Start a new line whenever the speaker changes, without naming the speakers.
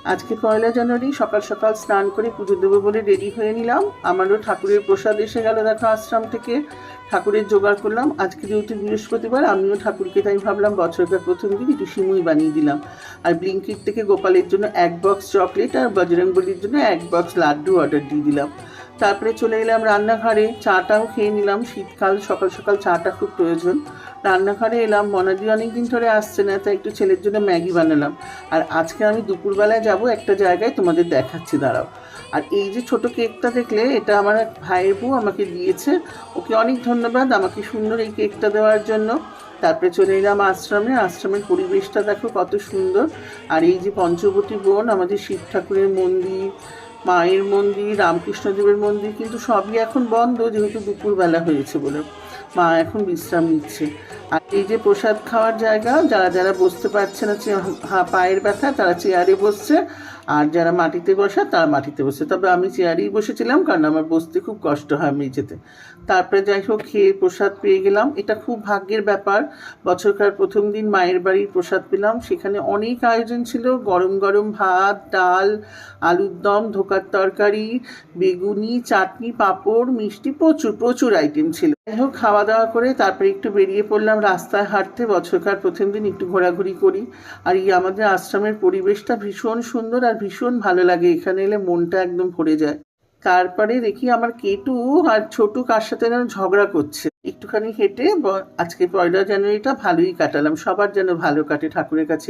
আজকে 1 জানুয়ারি সকাল সকাল স্নান করে পুজো দেবো বলে রেডি হয়ে নিলাম। আমারও ঠাকুরের প্রসাদ এসে গেল, দেখো আশ্রম থেকে ঠাকুরের জোগাড় করলাম। আজকে যেহেতু বৃহস্পতিবার, আমিও ঠাকুরকে তাই ভাবলাম বছরকার প্রথম দিন একটু সিমুই বানিয়ে দিলাম। আর ব্লিঙ্কিট থেকে গোপালের জন্য 1 বক্স চকলেট আর বজরংবলির জন্য 1 বক্স লাড্ডু অর্ডার দিয়ে দিলাম। তারপরে চলে এলাম রান্নাঘরে, চাটাও খেয়ে নিলাম। শীতকাল, সকাল সকাল চাটা খুব প্রয়োজন। রান্নাঘরে এলাম, মনাদি অনেকদিন ধরে আসছে না, তাই একটু ছেলের জন্য ম্যাগি বানালাম। আর আজকে আমি দুপুরবেলায় যাব একটা জায়গায়, তোমাদের দেখাচ্ছি, দাঁড়াও। আর এই যে ছোট কেকটা দেখলে, এটা আমার এক ভাইয়ের বউ আমাকে দিয়েছে। ওকে অনেক ধন্যবাদ আমাকে সুন্দর এই কেকটা দেওয়ার জন্য। তারপরে চলে এলাম আশ্রমে। আশ্রমের পরিবেশটা দেখো কত সুন্দর। আর এই যে পঞ্চবতী বন, আমাদের শিব ঠাকুরের মন্দির, মায়ের মন্দির, রামকৃষ্ণদেবের মন্দির, কিন্তু সবই এখন বন্ধ যেহেতু দুপুরবেলা হয়েছে বলে। মা এখন বিশ্রাম নিচ্ছে। আর এই যে প্রসাদ খাওয়ার জায়গা, যারা যারা বসতে পারছে না, পায়ের ব্যথা, তারা চেয়ারে বসছে। আর যারা মাটিতে বসে তারা মাটিতে বসে, তবে আমি চেয়ারেই বসেছিলাম, কারণ আমার বসতে খুব কষ্ট হয় মেঝেতে। তারপরে যাই হোক খেয়ে প্রসাদ পেয়ে গেলাম, এটা খুব ভাগ্যের ব্যাপার। বছরকার প্রথম দিন মায়ের বাড়ির প্রসাদ পেলাম। সেখানে অনেক আয়োজন ছিল, গরম গরম ভাত, ডাল, আলুর দম, ধোকার তরকারি, বেগুনি, চাটনি, পাঁপড়, মিষ্টি, প্রচুর প্রচুর আইটেম ছিল। যাই হোক খাওয়া দাওয়া করে তারপরে একটু বেরিয়ে পড়লাম রাস্তায় হাঁটতে। বছরকার প্রথম দিন একটু ঘোরাঘুরি করি। আর এই আমাদের আশ্রমের পরিবেশটা ভীষণ সুন্দর আর ভীষণ ভালো লাগে, এখানে এলে মনটা একদম ভরে যায়। তারপরে দেখি আমার কেটু আর ছোটু কার সাথে যেন ঝগড়া করছে। একটুখানি হেঁটে আজকে 1 জানুয়ারিটা ভালোই কাটালাম। সবার যেন ভালো কাটে ঠাকুরের কাছে